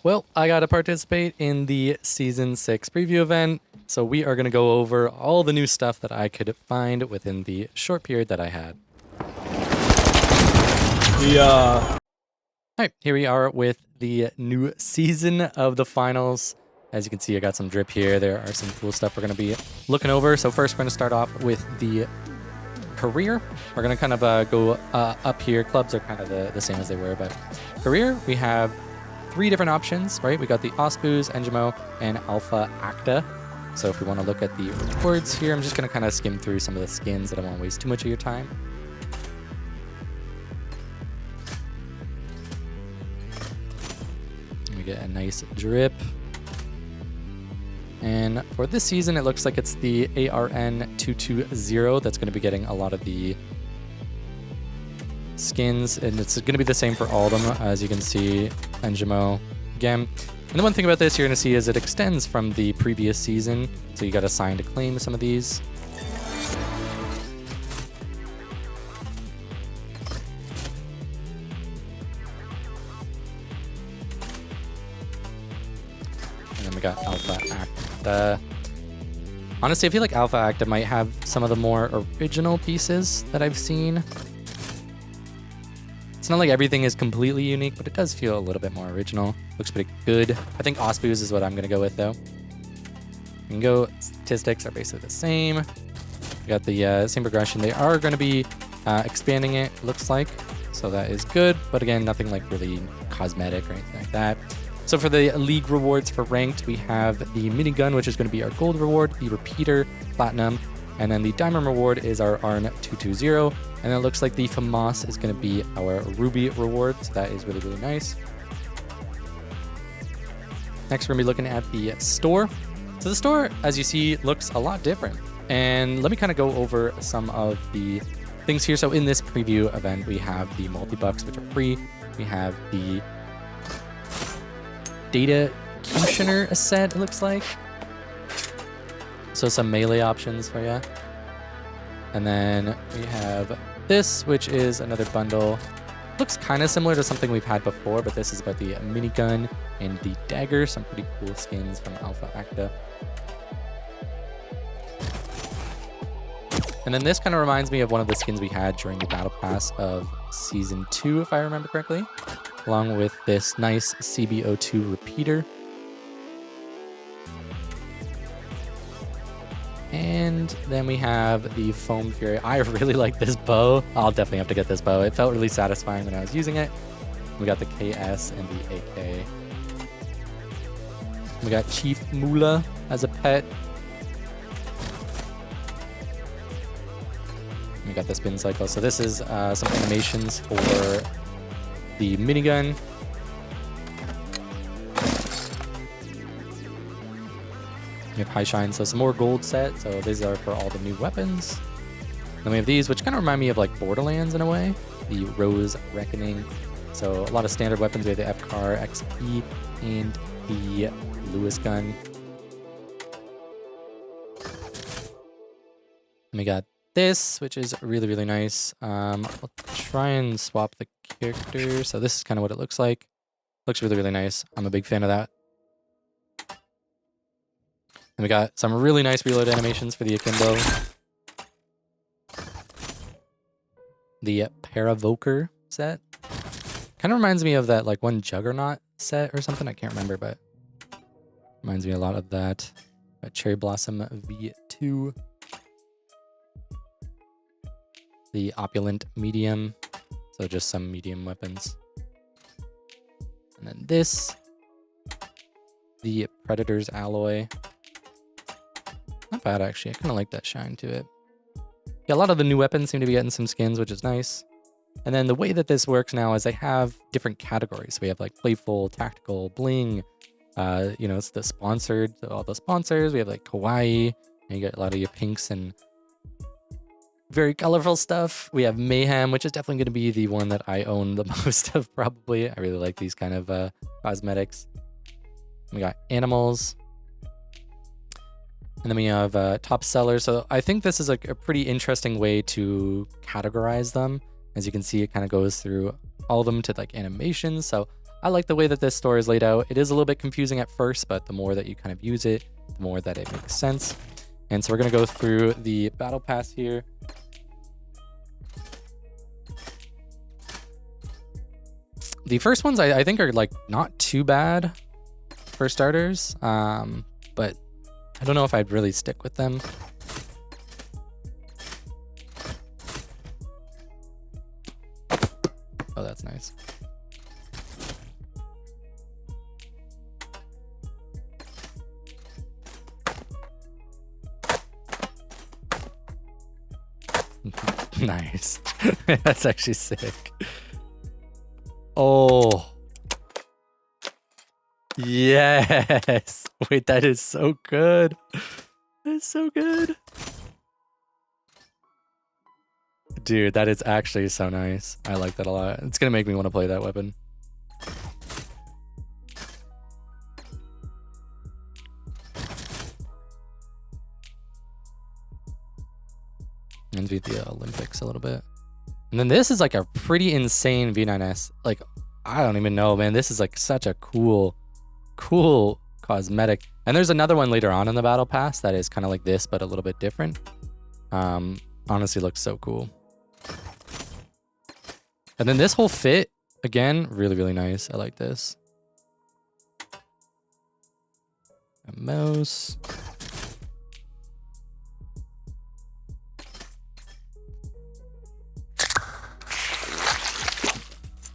Well, I got to participate in the Season 6 preview event, so we are going to go over all the new stuff that I could find within the short period that I had. Yeah. Alright, here we are with the new season of the finals. As you can see, I got some drip here. There are some cool stuff we're going to be looking over. So first, we're going to start off with the career. We're going to kind of go up here. Clubs are kind of the same as they were, but career, we have 3 different options, right? We got the ASUS, Engimo, and Alpha Acta. So if we want to look at the rewards here, I'm just going to kind of skim through some of the skins. I don't want to waste too much of your time. We get a nice drip. And for this season, it looks like it's the ARN220 that's going to be getting a lot of the skins, and it's going to be the same for all of them, as you can see, Engimo again. And the one thing about this you're going to see is it extends from the previous season, so you got to sign to claim some of these. And then we got Alpha Acta. Honestly, I feel like Alpha Acta might have some of the more original pieces that I've seen. It's not like everything is completely unique, but it does feel a little bit more original. Looks pretty good. I think ASUS is what I'm going to go with, though. You can go, statistics are basically the same. We got the same progression. They are going to be expanding it, looks like. So that is good. But again, nothing like really cosmetic or anything like that. So for the league rewards for ranked, we have the minigun, which is going to be our gold reward, the repeater, platinum, and then the diamond reward is our ARN220. And it looks like the FAMAS is going to be our ruby reward. So that is really, really nice. Next, we're going to be looking at the store. So the store, as you see, looks a lot different. And let me kind of go over some of the things here. So in this preview event, we have the multi-bucks, which are free. We have the data cutioner set, it looks like. So some melee options for you. And then we have this, which is another bundle. Looks kind of similar to something we've had before, but this is about the minigun and the dagger. Some pretty cool skins from Alpha Acta. And then this kind of reminds me of one of the skins we had during the Battle Pass of Season 2, if I remember correctly, along with this nice CBO2 repeater. And then we have the Foam Fury. I really like this bow. I'll definitely have to get this bow. It felt really satisfying when I was using it. We got the KS and the AK. We got Chief Mula as a pet. We got the spin cycle. So this is some animations for the minigun. We have High Shine, so some more gold set. So these are for all the new weapons. Then we have these, which kind of remind me of like Borderlands in a way. The Rose Reckoning. So a lot of standard weapons. We have the FCAR XP and the Lewis gun. And we got this, which is really, really nice. I'll try and swap the character. So this is kind of what it looks like. Looks really, really nice. I'm a big fan of that. And we got some really nice reload animations for the Akimbo. The Paravoker set. Kind of reminds me of that like one Juggernaut set or something. I can't remember, but reminds me a lot of that. Got Cherry Blossom V2. The Opulent Medium. So just some medium weapons. And then this. The Predator's Alloy. Not bad, actually. I kind of like that shine to it. Yeah, a lot of the new weapons seem to be getting some skins, which is nice. And then the way that this works now is they have different categories. We have like playful, tactical, bling. You know, it's the sponsored, so all the sponsors. We have like kawaii. And you get a lot of your pinks and very colorful stuff. We have mayhem, which is definitely going to be the one that I own the most of, probably. I really like these kind of cosmetics. We got animals. And then we have top sellers. So I think this is like a pretty interesting way to categorize them. As you can see, it kind of goes through all of them to like animations. So I like the way that this store is laid out. It is a little bit confusing at first, but the more that you kind of use it, the more that it makes sense. And so we're going to go through the battle pass here. The first ones I think are like not too bad for starters, but I don't know if I'd really stick with them. Oh, that's nice. Nice. That's actually sick. Oh. Yes. Wait, that is so good. That is so good. Dude, that is actually so nice. I like that a lot. It's going to make me want to play that weapon. And beat the Olympics a little bit. And then this is like a pretty insane V9S. Like, I don't even know, man. This is like such a cool cosmetic. And there's another one later on in the battle pass that is kind of like this, but a little bit different. Honestly looks so cool. And then this whole fit, again, really, really nice. I like this. A mouse.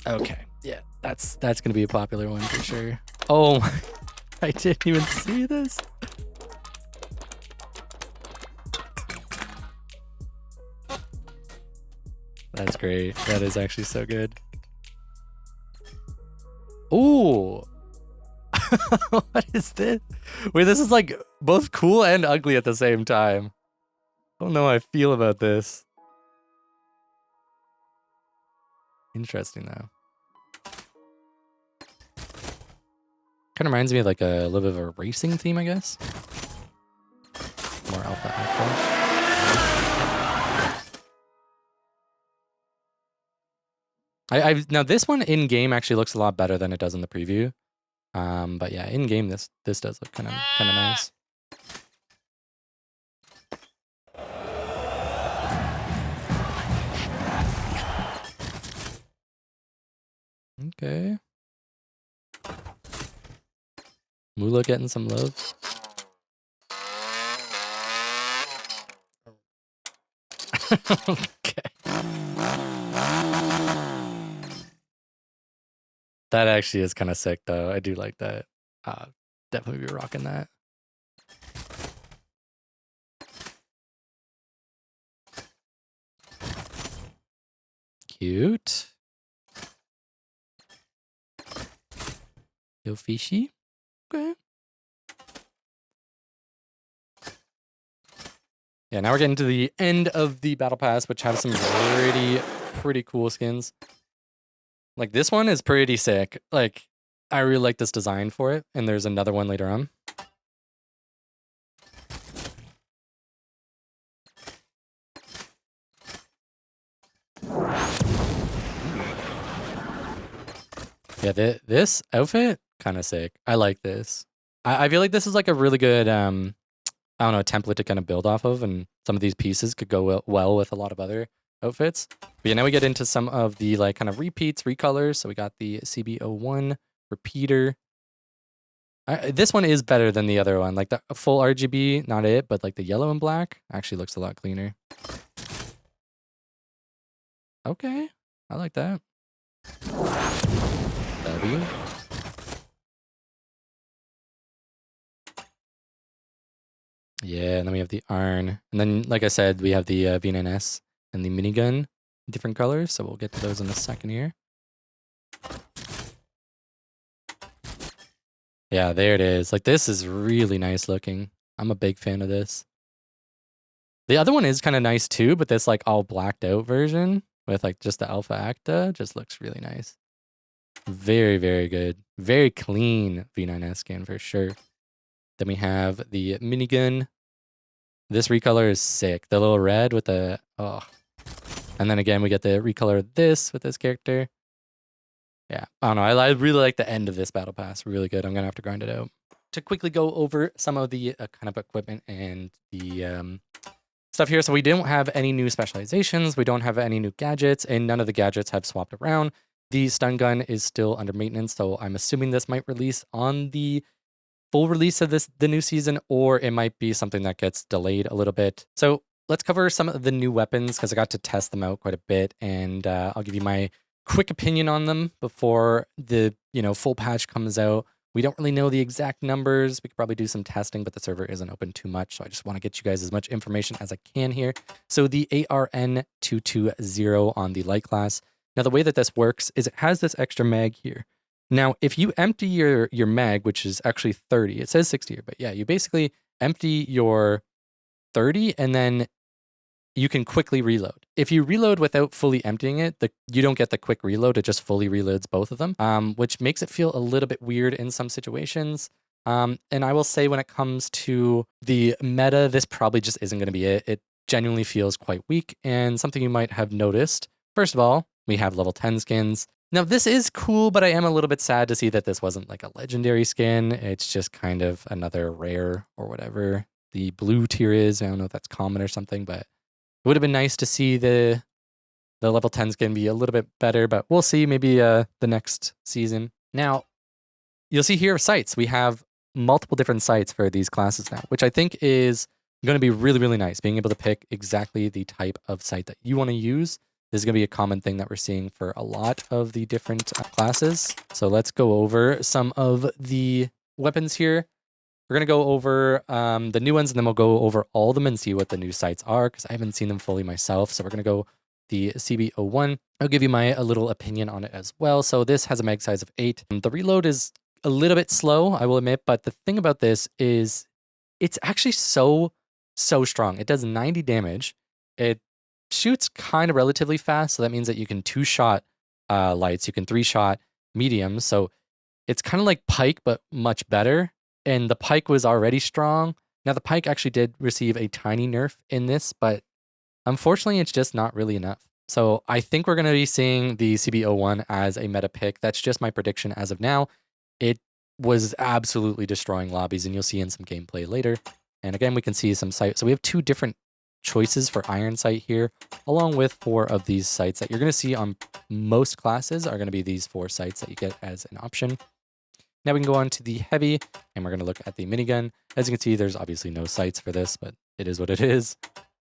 Okay, yeah, that's gonna be a popular one for sure. Oh, I didn't even see this. That's great. That is actually so good. Ooh. What is this? Wait, this is like both cool and ugly at the same time. I don't know how I feel about this. Interesting though. Kind of reminds me of like a little bit of a racing theme, I guess. More alpha Aqua. Now this one in game actually looks a lot better than it does in the preview. But yeah, in game this does look kind of nice. Okay. Mula getting some love. Okay. That actually is kind of sick though. I do like that. Definitely be rocking that. Cute. Yo, fishy. Okay. Yeah, now we're getting to the end of the battle pass, which have some pretty cool skins. Like this one is pretty sick. Like I really like this design for it, and there's another one later on. Yeah, this outfit kind of sick. I like this. I feel like this is like a really good I don't know, template to kind of build off of, and some of these pieces could go well with a lot of other outfits. But yeah, now we get into some of the like kind of repeats, recolors. So we got the CB01 repeater. This one is better than the other one. Like the full RGB, not it, but like the yellow and black actually looks a lot cleaner. Okay, I like that. W. Yeah, and then we have the Arn. And then, like I said, we have the V9S and the minigun, different colors. So we'll get to those in a second here. Yeah, there it is. Like, this is really nice looking. I'm a big fan of this. The other one is kind of nice too, but this like all blacked out version with like just the Alpha Acta just looks really nice. Very, very good. Very clean V9S skin for sure. Then we have the minigun. This recolor is sick. The little red with the, oh. And then again, we get the recolor of this with this character. Yeah, I don't know. I really like the end of this battle pass. Really good. I'm gonna have to grind it out. To quickly go over some of the kind of equipment and the stuff here. So we don't have any new specializations. We don't have any new gadgets, and none of the gadgets have swapped around. The stun gun is still under maintenance, so I'm assuming this might release on the full release of the new season, or it might be something that gets delayed a little bit. So let's cover some of the new weapons because I got to test them out quite a bit, and I'll give you my quick opinion on them before the full patch comes out. We don't really know the exact numbers. We could probably do some testing, but the server isn't open too much, so I just want to get you guys as much information as I can here. So the ARN220 on the light class. Now the way that this works is it has this extra mag here. Now, if you empty your mag, which is actually 30, it says 60 here, but yeah, you basically empty your 30 and then you can quickly reload. If you reload without fully emptying it, you don't get the quick reload. It just fully reloads both of them, which makes it feel a little bit weird in some situations. And I will say when it comes to the meta, this probably just isn't going to be it. It genuinely feels quite weak, and something you might have noticed. First of all, we have level 10 skins. Now, this is cool, but I am a little bit sad to see that this wasn't like a legendary skin. It's just kind of another rare or whatever the blue tier is. I don't know if that's common or something, but it would have been nice to see the level 10 skin be a little bit better, but we'll see maybe the next season. Now, you'll see here sights. We have multiple different sights for these classes now, which I think is going to be really, really nice. Being able to pick exactly the type of sight that you want to use. This is going to be a common thing that we're seeing for a lot of the different classes. So let's go over some of the weapons here. We're going to go over the new ones, and then we'll go over all of them and see what the new sights are, because I haven't seen them fully myself. So we're going to go the CB01. I'll give you a little opinion on it as well. So this has a mag size of 8. The reload is a little bit slow, I will admit, but the thing about this is it's actually so strong. It does 90 damage. It shoots kind of relatively fast, so that means that you can 2-shot lights, you can 3-shot mediums. So it's kind of like Pike, but much better. And the Pike was already strong. Now the Pike actually did receive a tiny nerf in this, but unfortunately it's just not really enough. So I think we're going to be seeing the CB01 as a meta pick. That's just my prediction as of now. It was absolutely destroying lobbies, and you'll see in some gameplay later. And again, we can see some sight. So we have 2 different choices for iron sight here, along with 4 of these sights that you're going to see on most classes are going to be these 4 sights that you get as an option. Now we can go on to the heavy, and we're going to look at the minigun. As you can see, there's obviously no sights for this, but it is what it is.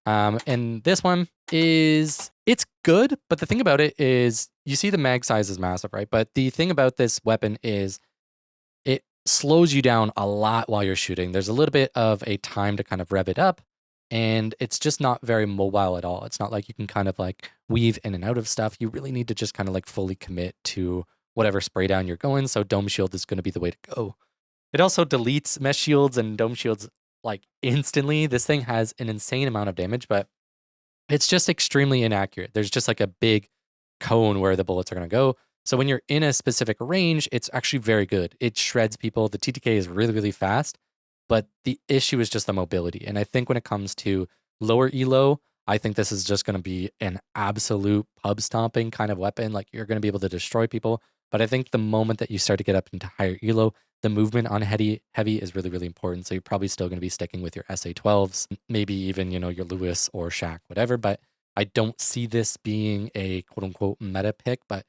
And this one it's good, but the thing about it is you see the mag size is massive, right? But the thing about this weapon is it slows you down a lot while you're shooting. There's a little bit of a time to kind of rev it up, and it's just not very mobile at all. It's not like you can kind of like weave in and out of stuff. You really need to just kind of like fully commit to whatever spray down you're going. So dome shield is going to be the way to go. It also deletes mesh shields and dome shields like instantly. This thing has an insane amount of damage, but it's just extremely inaccurate. There's just like a big cone where the bullets are going to go. So when you're in a specific range, it's actually very good. It shreds people. The TTK is really, really fast, but the issue is just the mobility. And I think when it comes to lower elo, I think this is just going to be an absolute pub stomping kind of weapon. Like you're going to be able to destroy people. But I think the moment that you start to get up into higher elo, the movement on heavy is really, really important. So you're probably still going to be sticking with your SA-12s, maybe even, your Lewis or Shaq, whatever. But I don't see this being a quote unquote meta pick, but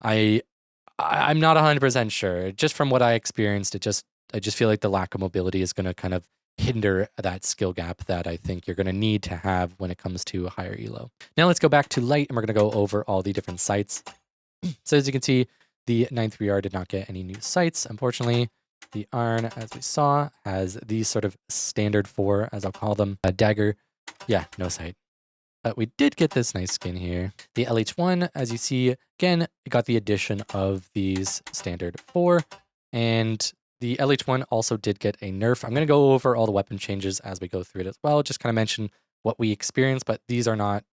I'm not 100% sure. Just from what I experienced, I just feel like the lack of mobility is going to kind of hinder that skill gap that I think you're going to need to have when it comes to a higher elo. Now let's go back to light, and we're going to go over all the different sights. So as you can see, the 9-3R did not get any new sights. Unfortunately, the Arn, as we saw, has these sort of standard 4, as I'll call them, a dagger. Yeah, no sight. But we did get this nice skin here. The LH1, as you see, again, got the addition of these standard 4. And the LH1 also did get a nerf. I'm going to go over all the weapon changes as we go through it as well. Just kind of mention what we experienced, but these are not,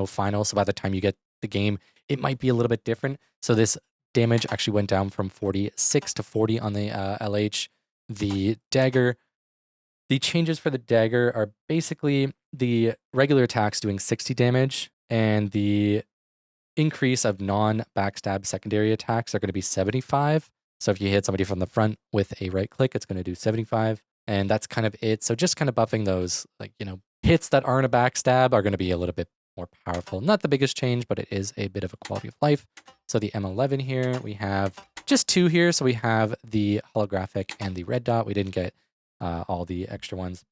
final. So by the time you get the game, it might be a little bit different. So this damage actually went down from 46 to 40 on the LH. The dagger, the changes for the dagger are basically the regular attacks doing 60 damage, and the increase of non-backstab secondary attacks are going to be 75. So if you hit somebody from the front with a right click, it's going to do 75. And that's kind of it. So just kind of buffing those, like, hits that aren't a backstab are going to be a little bit more powerful. Not the biggest change, but it is a bit of a quality of life. So the M11 here, we have just 2 here. So we have the holographic and the red dot. We didn't get all the extra ones.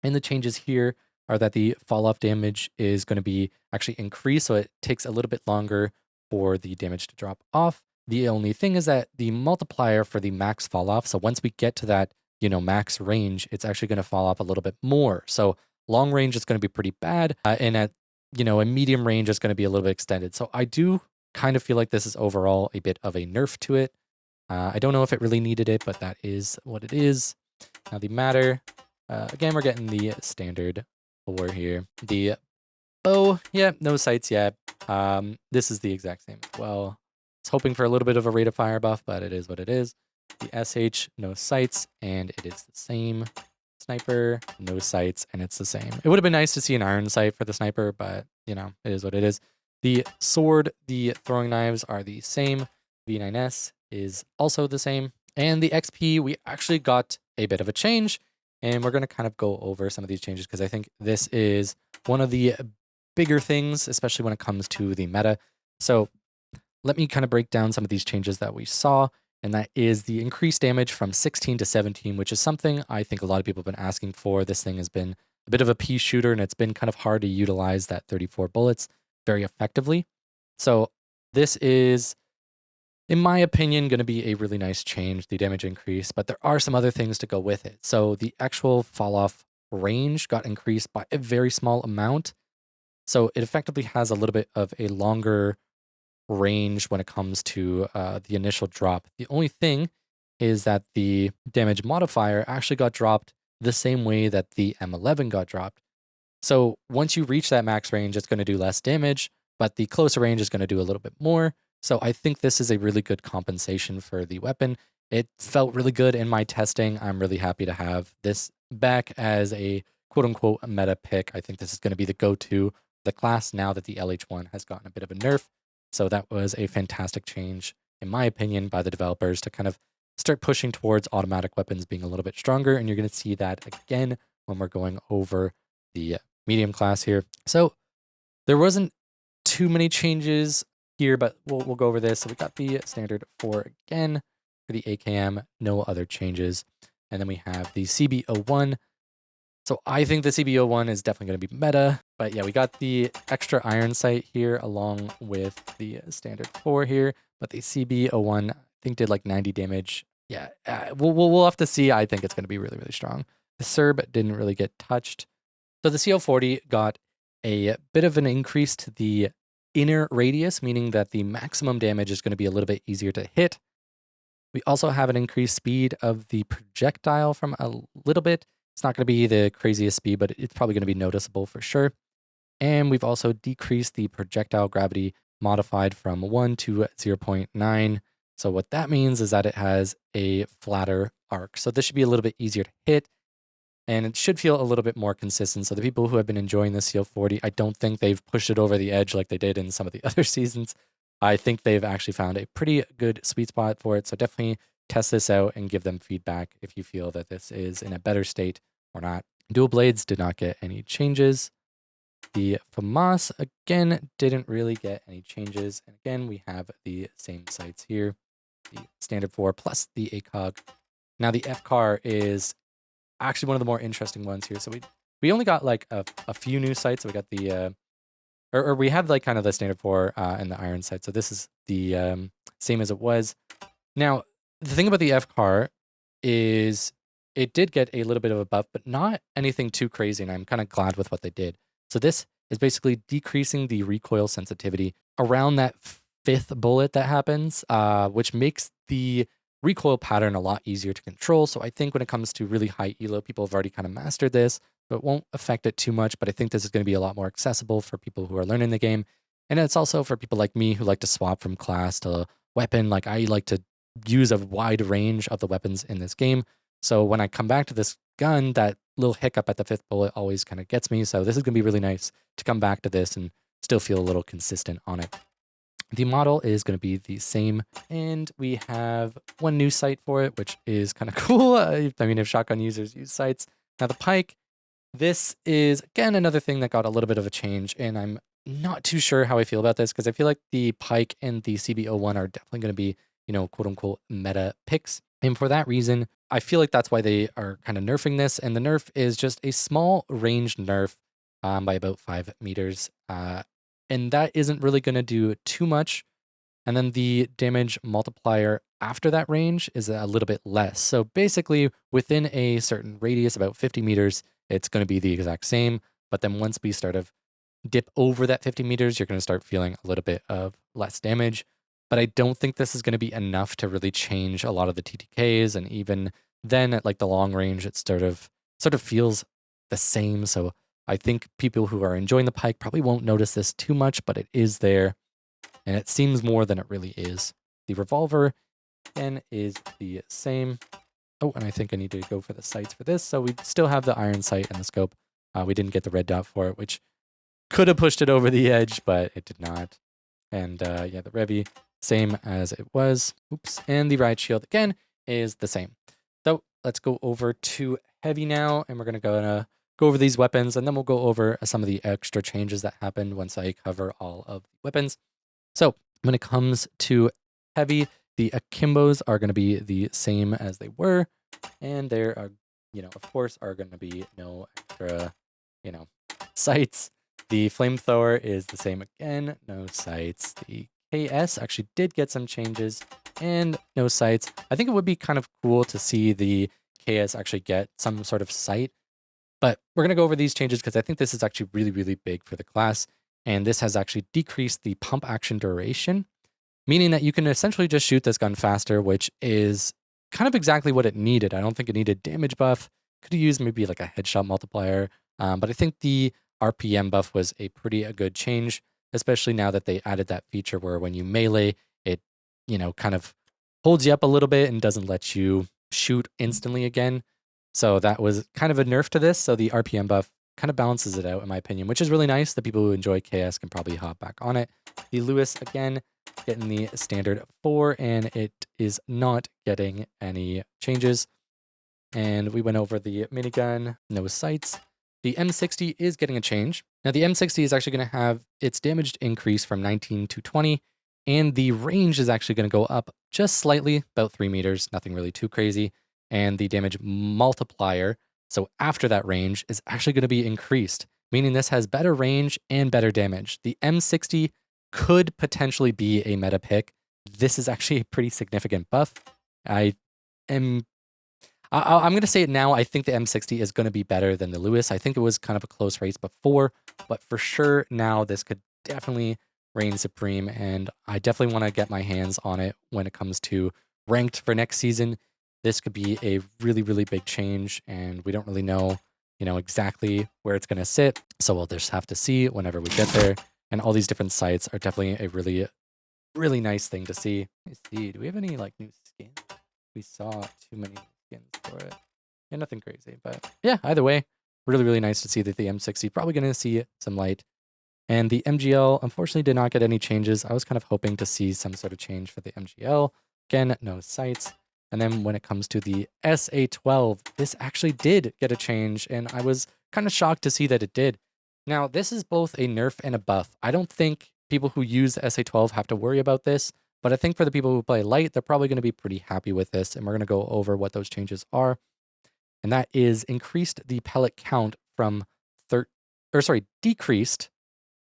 And the changes here are that the fall off damage is going to be actually increased. So it takes a little bit longer for the damage to drop off. The only thing is that the multiplier for the max fall off. So once we get to that, max range, it's actually going to fall off a little bit more. So long range is going to be pretty bad. And at, a medium range is going to be a little bit extended. So I do kind of feel like this is overall a bit of a nerf to it. I don't know if it really needed it, but that is what it is. Now the matter, again, we're getting the standard 4 here. The bow, yeah, no sights yet. This is the exact same as well. I was hoping for a little bit of a rate of fire buff, but it is what it is. The SH, no sights, and it is the same. Sniper, no sights, and it's the same. It would have been nice to see an iron sight for the sniper, but, it is what it is. The sword, the throwing knives are the same. V9S is also the same. And the XP, we actually got a bit of a change. And we're going to kind of go over some of these changes because I think this is one of the bigger things, especially when it comes to the meta. So let me kind of break down some of these changes that we saw. And that is the increased damage from 16 to 17, which is something I think a lot of people have been asking for. This thing has been a bit of a pea shooter, and it's been kind of hard to utilize that 34 bullets very effectively. So this is, in my opinion, going to be a really nice change, the damage increase, but there are some other things to go with it. So the actual fall off range got increased by a very small amount. So it effectively has a little bit of a longer range when it comes to the initial drop. The only thing is that the damage modifier actually got dropped the same way that the M11 got dropped. So once you reach that max range, it's going to do less damage, but the closer range is going to do a little bit more. So I think this is a really good compensation for the weapon. It felt really good in my testing. I'm really happy to have this back as a quote-unquote meta pick. I think this is going to be the go-to the class now that the LH1 has gotten a bit of a nerf. So that was a fantastic change, in my opinion, by the developers to kind of start pushing towards automatic weapons being a little bit stronger. And you're going to see that again when we're going over the medium class here. So there wasn't too many changes here, but we'll go over this. So we got the standard 4 again for the AKM, no other changes. And then we have the CB01. So I think the CB01 is definitely going to be meta, but yeah, we got the extra iron sight here along with the standard 4 here, but the CB01 I think did like 90 damage. Yeah, we'll have to see. I think it's going to be really, really strong. The Serb didn't really get touched. So the CO40 got a bit of an increase to the inner radius, meaning that the maximum damage is going to be a little bit easier to hit. We also have an increased speed of the projectile from a little bit. It's not going to be the craziest speed, but it's probably going to be noticeable for sure. And we've also decreased the projectile gravity modified from 1 to 0.9. So what that means is that it has a flatter arc. So this should be a little bit easier to hit, and it should feel a little bit more consistent. So the people who have been enjoying the CO40, I don't think they've pushed it over the edge like they did in some of the other seasons. I think they've actually found a pretty good sweet spot for it. So definitely test this out and give them feedback if you feel that this is in a better state or not. Dual blades did not get any changes. The FAMAS, again, didn't really get any changes. And again, we have the same sights here. The standard 4 plus the ACOG. Now the FCAR is actually one of the more interesting ones here. So we only got like a few new sights. So we got the, or we have like kind of the standard 4 and the iron sight. So this is the same as it was. Now, the thing about the FCAR is it did get a little bit of a buff, but not anything too crazy. And I'm kind of glad with what they did. So this is basically decreasing the recoil sensitivity around that 5th bullet that happens, which makes the recoil pattern a lot easier to control. So I think when it comes to really high elo, people have already kind of mastered this, but it won't affect it too much. But I think this is going to be a lot more accessible for people who are learning the game. And it's also for people like me who like to swap from class to weapon. Like I like to use a wide range of the weapons in this game. So when I come back to this gun, that little hiccup at the 5th bullet always kind of gets me. So this is going to be really nice to come back to this and still feel a little consistent on it. The model is going to be the same, and we have one new sight for it, which is kind of cool. I mean, if shotgun users use sights. Now the pike, this is, again, another thing that got a little bit of a change, and I'm not too sure how I feel about this, because I feel like the pike and the CB01 are definitely going to be, quote-unquote meta picks. And for that reason, I feel like that's why they are kind of nerfing this, and the nerf is just a small range nerf by about 5 meters. And that isn't really going to do too much. And then the damage multiplier after that range is a little bit less. So basically, within a certain radius, about 50 meters, it's going to be the exact same. But then once we start to dip over that 50 meters, you're going to start feeling a little bit of less damage. But I don't think this is going to be enough to really change a lot of the TTKs. And even then, at like the long range, it sort of feels the same. So I think people who are enjoying the pike probably won't notice this too much, but it is there. And it seems more than it really is. The revolver, again, is the same. Oh, and I think I need to go for the sights for this. So we still have the iron sight and the scope. We didn't get the red dot for it, which could have pushed it over the edge, but it did not. And yeah, the Revy, same as it was. Oops. And the riot shield, again, is the same. So let's go over to heavy now, and we're going to go over these weapons, and then we'll go over some of the extra changes that happened once I cover all of the weapons. So when it comes to heavy, the akimbos are going to be the same as they were, and there are, of course, are going to be no extra, sights. The flamethrower is the same again, no sights. The KS actually did get some changes, and no sights. I think it would be kind of cool to see the KS actually get some sort of sight, but we're going to go over these changes because I think this is actually really, really big for the class. And this has actually decreased the pump action duration, meaning that you can essentially just shoot this gun faster, which is kind of exactly what it needed. I don't think it needed damage buff. Could have used maybe like a headshot multiplier. But I think the RPM buff was a good change, especially now that they added that feature where when you melee, it, kind of holds you up a little bit and doesn't let you shoot instantly again. So that was kind of a nerf to this. So the RPM buff kind of balances it out, in my opinion, which is really nice. The people who enjoy KS can probably hop back on it. The Lewis, again, getting the standard 4, and it is not getting any changes. And we went over the minigun, no sights. The M60 is getting a change. Now, the M60 is actually going to have its damage increase from 19 to 20, and the range is actually going to go up just slightly, about 3 meters, nothing really too crazy. And the damage multiplier, so after that range, is actually going to be increased, meaning this has better range and better damage. The M60 could potentially be a meta pick. This is actually a pretty significant buff. I'm going to say it now. I think the M60 is going to be better than the Lewis. I think it was kind of a close race before, but for sure now this could definitely reign supreme, and I definitely want to get my hands on it when it comes to ranked for next season. This could be a really, really big change, and we don't really know, exactly where it's going to sit. So we'll just have to see whenever we get there. And all these different sites are definitely a really, really nice thing to see. Let me see. Do we have any new skins? We saw too many skins for it. Yeah, nothing crazy, but yeah, either way, really, really nice to see that the M60 probably going to see some light. And the MGL, unfortunately, did not get any changes. I was kind of hoping to see some sort of change for the MGL. Again, no sights. And then when it comes to the SA12, this actually did get a change, and I was kind of shocked to see that it did. Now, this is both a nerf and a buff. I don't think people who use the SA12 have to worry about this, but I think for the people who play light, they're probably going to be pretty happy with this, and we're going to go over what those changes are. And that is increased the pellet count from decreased,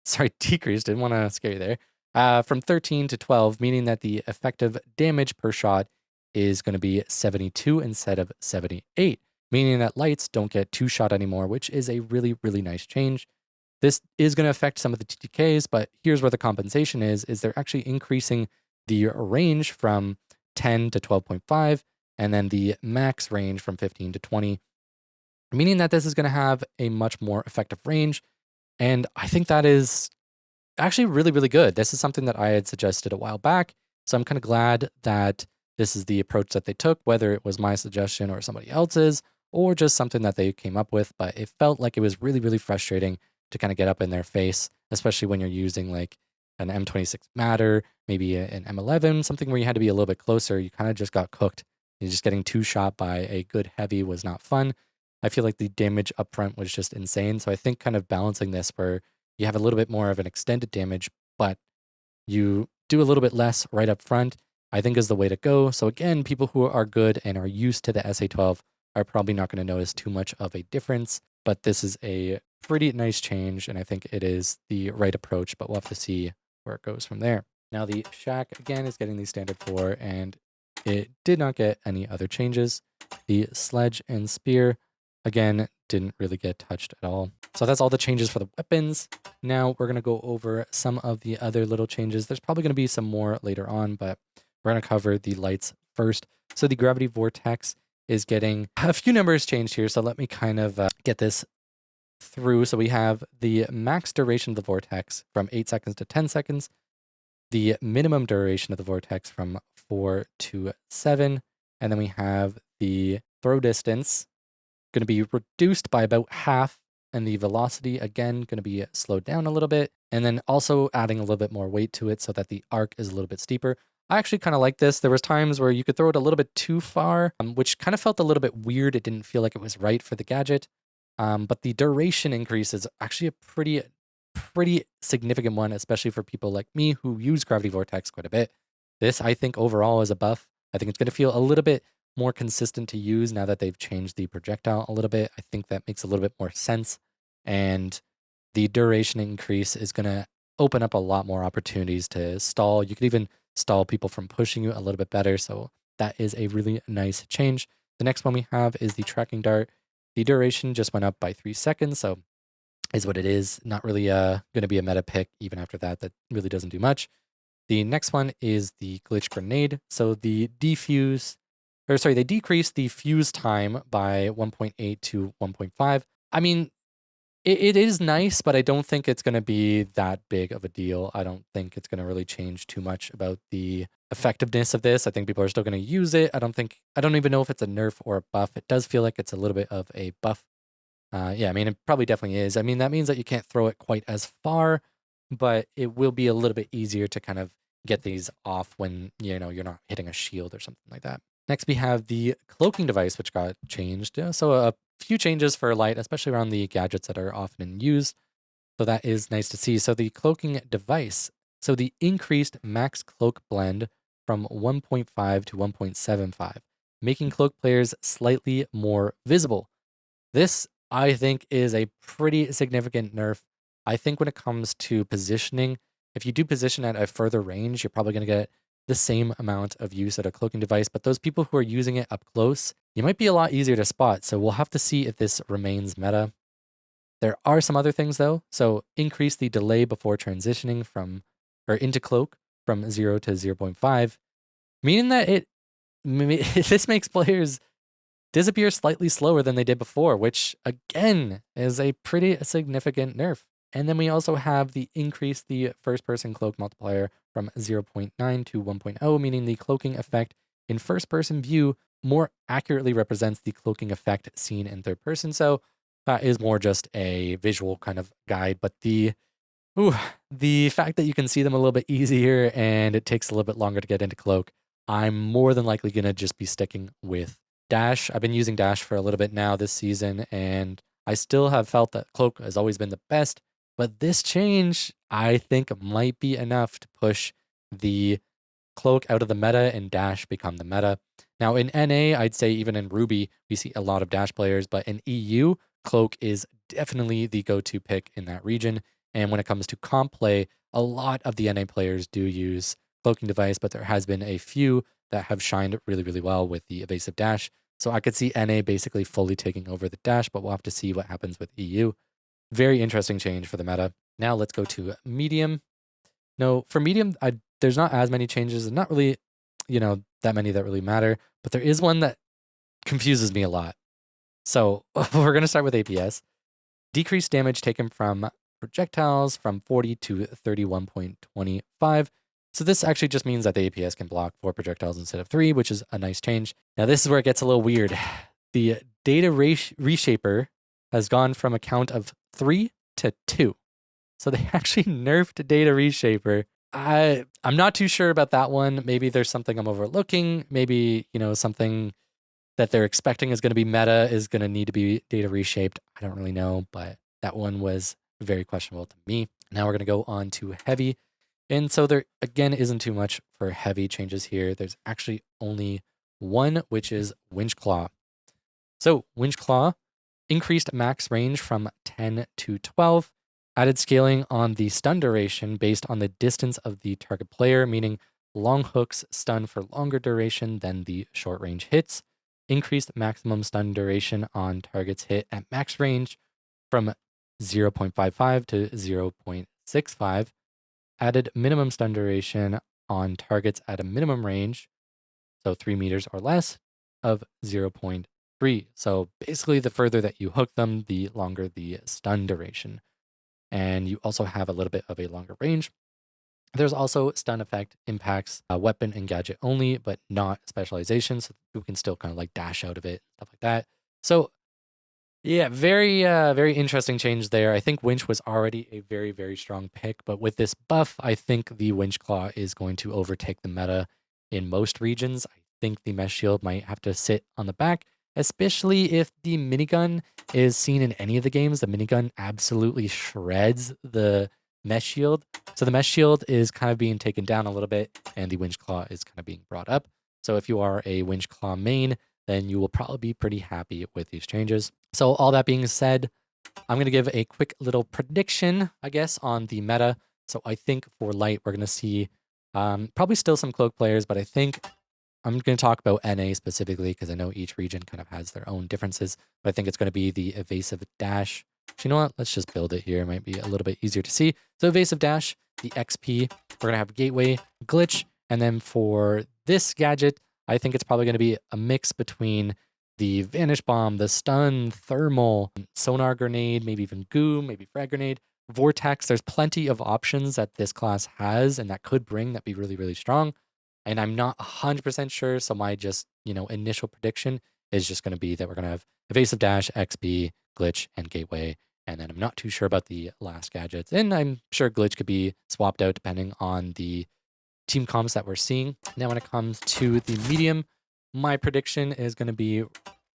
didn't want to scare you there, from 13 to 12, meaning that the effective damage per shot is going to be 72 instead of 78, meaning that lights don't get 2-shot anymore, which is a really, really nice change. This is going to affect some of the TTKs, but here's where the compensation is they're actually increasing the range from 10 to 12.5, and then the max range from 15 to 20, meaning that this is going to have a much more effective range. And I think that is actually really, really good. This is something that I had suggested a while back, so I'm kind of glad that this is the approach that they took, whether it was my suggestion or somebody else's, or just something that they came up with. But it felt like it was really, really frustrating to kind of get up in their face, especially when you're using an M26 Matter, maybe an M11, something where you had to be a little bit closer, you kind of just got cooked. You're just getting two shot by a good heavy was not fun. I feel like the damage up front was just insane. So I think kind of balancing this where you have a little bit more of an extended damage, but you do a little bit less right up front, I think is the way to go. So again, people who are good and are used to the SA12 are probably not going to notice too much of a difference, but this is a pretty nice change, and I think it is the right approach, but we'll have to see where it goes from there. Now the Shack, again, is getting the standard 4, and it did not get any other changes. The Sledge and Spear, again, didn't really get touched at all. So that's all the changes for the weapons. Now we're going to go over some of the other little changes. There's probably going to be some more later on, but we're going to cover the lights first. So the Gravity Vortex is getting a few numbers changed here. So let me kind of get this through. So we have the max duration of the vortex from 8 seconds to 10 seconds, the minimum duration of the vortex from 4 to 7, and then we have the throw distance going to be reduced by about half, and the velocity again going to be slowed down a little bit, and then also adding a little bit more weight to it so that the arc is a little bit steeper. I actually kind of like this. There was times where you could throw it a little bit too far, which kind of felt a little bit weird. It didn't feel like it was right for the gadget. But the duration increase is actually a pretty significant one, especially for people like me who use Gravity Vortex quite a bit. This, I think, overall is a buff. I think it's going to feel a little bit more consistent to use now that they've changed the projectile a little bit. I think that makes a little bit more sense. And the duration increase is going to open up a lot more opportunities to stall. You could even stall people from pushing you a little bit better. So that is a really nice change. The next one we have is the tracking dart. The duration just went up by 3 seconds, so is what it is. Not really going to be a meta pick even after that. That really doesn't do much. The next one is the glitch grenade. So they decreased the fuse time by 1.8 to 1.5. I mean, it is nice, but I don't think it's going to be that big of a deal. I don't think it's going to really change too much about the effectiveness of this. I think people are still going to use it. I don't even know if it's a nerf or a buff. It does feel like it's a little bit of a buff. Yeah, I mean, it probably definitely is. I mean, that means that you can't throw it quite as far, but it will be a little bit easier to kind of get these off when, you're not hitting a shield or something like that. Next, we have the cloaking device, which got changed. So a few changes for light, especially around the gadgets that are often used. So that is nice to see. So the cloaking device, so the increased max cloak blend from 1.5 to 1.75, making cloak players slightly more visible. This, I think, is a pretty significant nerf. I think when it comes to positioning, if you do position at a further range, you're probably going to get the same amount of use at a cloaking device, but those people who are using it up close, you might be a lot easier to spot. So we'll have to see if this remains meta. There are some other things though. So increase the delay before transitioning into cloak from 0 to 0.5, meaning that this makes players disappear slightly slower than they did before, which again is a pretty significant nerf. And then we also have the increase the first person cloak multiplier from 0.9 to 1.0, meaning the cloaking effect in first person view more accurately represents the cloaking effect seen in third person. So that is more just a visual kind of guide, but the fact that you can see them a little bit easier and it takes a little bit longer to get into cloak, I'm more than likely going to just be sticking with dash. I've been using dash for a little bit now this season, and I still have felt that cloak has always been the best, but this change I think might be enough to push the cloak out of the meta and dash become the meta. Now in NA, I'd say even in Ruby, we see a lot of dash players, but in EU, cloak is definitely the go-to pick in that region. And when it comes to comp play, a lot of the NA players do use cloaking device, but there has been a few that have shined really, really well with the evasive dash. So I could see NA basically fully taking over the dash, but we'll have to see what happens with EU. Very interesting change for the meta. Now let's go to medium. No, for medium, there's not as many changes, and not really, that many that really matter, but there is one that confuses me a lot. So we're going to start with APS. Decreased damage taken from projectiles from 40 to 31.25. So this actually just means that the APS can block 4 projectiles instead of 3, which is a nice change. Now this is where it gets a little weird. The data reshaper has gone from a count of 3 to 2. So they actually nerfed Data Reshaper. I'm not too sure about that one. Maybe there's something I'm overlooking. Maybe, something that they're expecting is going to be meta is going to need to be data reshaped. I don't really know, but that one was very questionable to me. Now we're going to go on to heavy. And so there, again, isn't too much for heavy changes here. There's actually only one, which is Winch Claw. So Winch Claw increased max range from 10 to 12, added scaling on the stun duration based on the distance of the target player, meaning long hooks stun for longer duration than the short range hits, increased maximum stun duration on targets hit at max range from 0.55 to 0.65, added minimum stun duration on targets at a minimum range, so 3 meters or less, of 0.3. So basically, the further that you hook them, the longer the stun duration. And you also have a little bit of a longer range. There's also stun effect impacts weapon and gadget only, but not specialization. So you can still kind of like dash out of it, stuff like that. So yeah, very interesting change there. I think Winch was already a very, very strong pick, but with this buff, I think the Winch Claw is going to overtake the meta in most regions. I think the Mesh Shield might have to sit on the back, especially if the minigun is seen in any of the games. The minigun absolutely shreds the Mesh Shield. So the Mesh Shield is kind of being taken down a little bit, and the Winch Claw is kind of being brought up. So if you are a Winch Claw main, then you will probably be pretty happy with these changes. So all that being said, I'm going to give a quick little prediction, I guess, on the meta. So I think for light, we're going to see probably still some cloak players, but I think I'm going to talk about NA specifically because I know each region kind of has their own differences. But I think it's going to be the evasive dash. Actually, you know what? Let's just build it here. It might be a little bit easier to see. So evasive dash, the XP, we're going to have gateway, glitch, and then for this gadget, I think it's probably going to be a mix between the vanish bomb, the stun, thermal, sonar grenade, maybe even goo, maybe frag grenade, vortex. There's plenty of options that this class has and that could bring that be really, really strong. And I'm not 100% sure. So my just, initial prediction is just going to be that we're going to have evasive dash, XP, glitch, and gateway. And then I'm not too sure about the last gadgets. And I'm sure glitch could be swapped out depending on the team comps that we're seeing. Now, when it comes to the medium, my prediction is going to be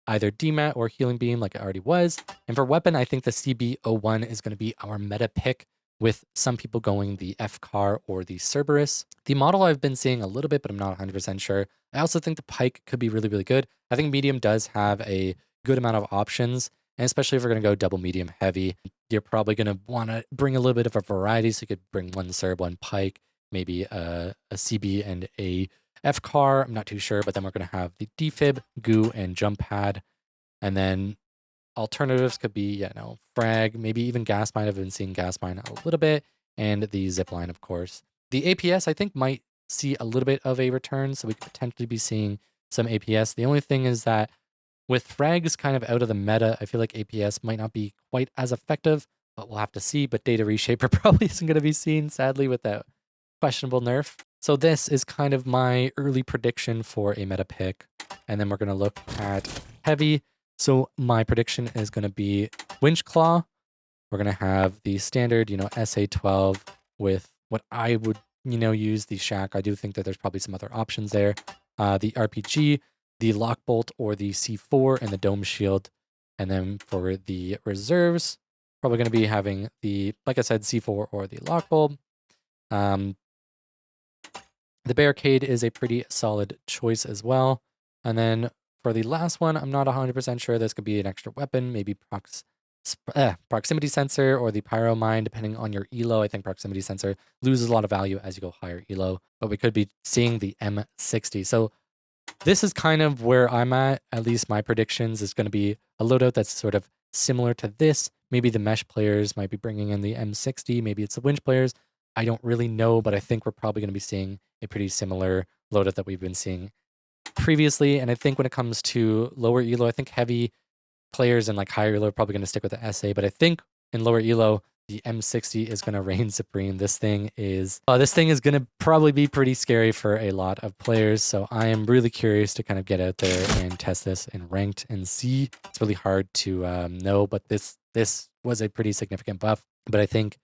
either DMAT or Healing Beam like it already was. And for weapon, I think the CB01 is going to be our meta pick, with some people going the FCAR or the Cerberus. The model I've been seeing a little bit, but I'm not 100% sure. I also think the Pike could be really, really good. I think medium does have a good amount of options, and especially if we're going to go double medium heavy, you're probably going to want to bring a little bit of a variety. So you could bring one Cerb, one Pike, maybe a CB and a FCAR. I'm not too sure, but then we're going to have the defib, goo, and jump pad. And then alternatives could be, frag, maybe even gas mine. I've been seeing gas mine a little bit, and the zip line, of course. The APS, I think, might see a little bit of a return, so we could potentially be seeing some APS. The only thing is that with frags kind of out of the meta, I feel like APS might not be quite as effective, but we'll have to see. But Data Reshaper probably isn't going to be seen, sadly, with that questionable nerf. So this is kind of my early prediction for a meta pick. And then we're going to look at heavy. So my prediction is going to be Winch Claw. We're going to have the standard, SA12 with what I would, use the Shack. I do think that there's probably some other options there. The RPG, the Lock Bolt or the C4 and the Dome Shield. And then for the reserves, probably going to be having the, like I said, C4 or the Lock Bolt. The Barricade is a pretty solid choice as well. And then for the last one, I'm not 100% sure. This could be an extra weapon, maybe proximity sensor or the pyro mine, depending on your elo. I think proximity sensor loses a lot of value as you go higher elo, but we could be seeing the M60. So this is kind of where I'm at least my predictions is going to be a loadout that's sort of similar to this. Maybe the mesh players might be bringing in the M60. Maybe it's the winch players. I don't really know, but I think we're probably going to be seeing a pretty similar loadout that we've been seeing previously. And I think when it comes to lower elo, I think heavy players and like higher elo are probably going to stick with the SA. But I think in lower elo, the M60 is going to reign supreme. This thing is going to probably be pretty scary for a lot of players. So I am really curious to kind of get out there and test this in ranked and see. It's really hard to know, but this was a pretty significant buff. But I think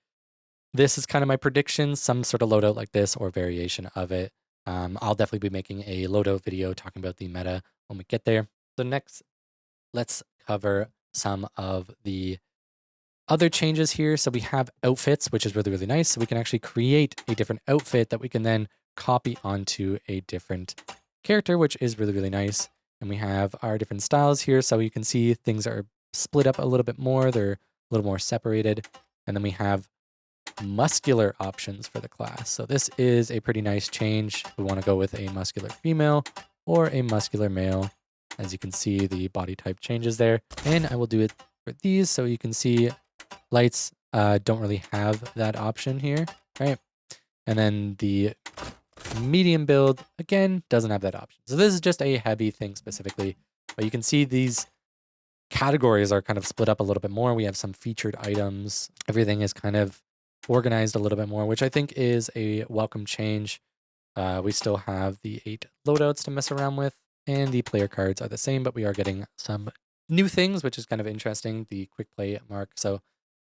this is kind of my prediction, some sort of loadout like this or variation of it. I'll definitely be making a loadout video talking about the meta when we get there. So next, let's cover some of the other changes here. So we have outfits, which is really, really nice. So we can actually create a different outfit that we can then copy onto a different character, which is really, really nice. And we have our different styles here. So you can see things are split up a little bit more. They're a little more separated. And then we have muscular options for the class. So this is a pretty nice change. We want to go with a muscular female or a muscular male. As you can see, the body type changes there. And I will do it for these. So you can see lights don't really have that option here, right? And then the medium build, again, doesn't have that option. So this is just a heavy thing specifically. But you can see these categories are kind of split up a little bit more. We have some featured items. Everything is kind of organized a little bit more, which I think is a welcome change. We still have the 8 loadouts to mess around with, and the player cards are the same, but we are getting some new things, which is kind of interesting. The quick play mark. So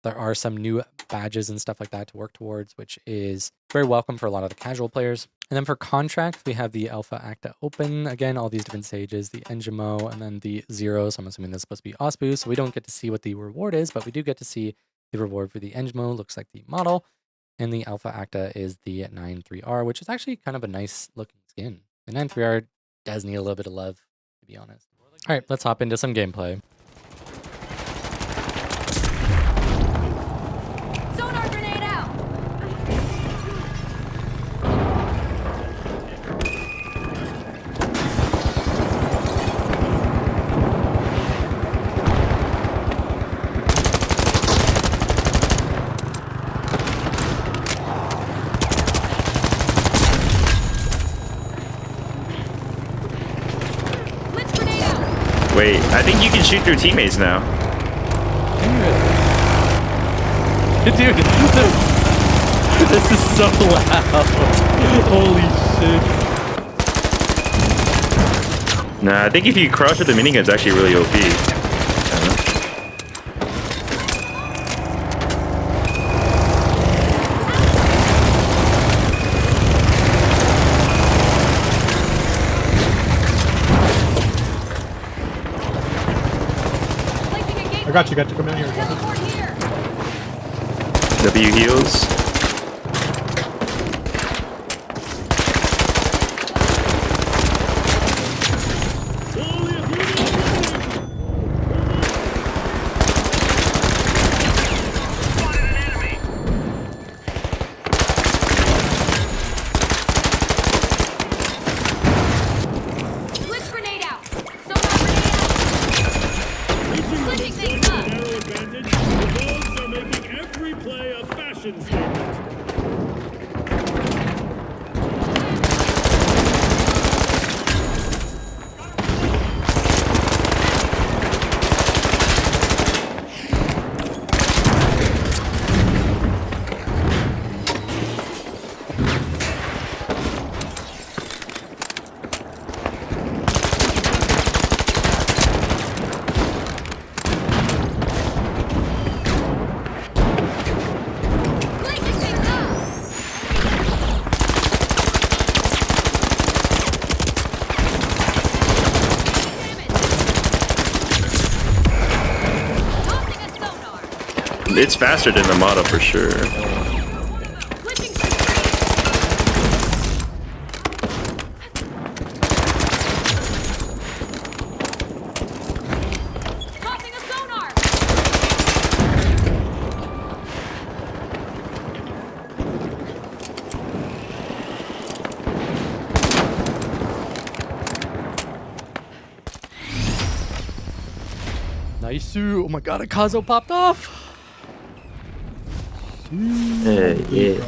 there are some new badges and stuff like that to work towards, which is very welcome for a lot of the casual players. And then for contracts, we have the Alpha Acta Open. Again, all these different stages, the Engimo, and then the Zero. So I'm assuming this is supposed to be ASUS. So we don't get to see what the reward is, but we do get to see the reward for the Engimo. Looks like the model. And the Alpha Acta is the 9-3R, which is actually kind of a nice looking skin. The 9-3R does need a little bit of love, to be honest. All right, let's hop into some gameplay. Sonar grenade out! Blitz grenade out! Wait, I think you can shoot through teammates now. Dude, this is so loud. Holy shit. Nah, I think if you crush with the minigun, it's actually really OP. Placing a gate. I got you, come in here. Teleport here. W heals. Blitz grenade out. Sonar grenade out. Switching things up. Narrow advantage. The Bulls are making every play a fashion statement. Placing things up. Damage. Tossing a sonar. It's faster than the model for sure. Switching things. Tossing a sonar. Nice. Oh my god, a Kazo popped off. Yeah.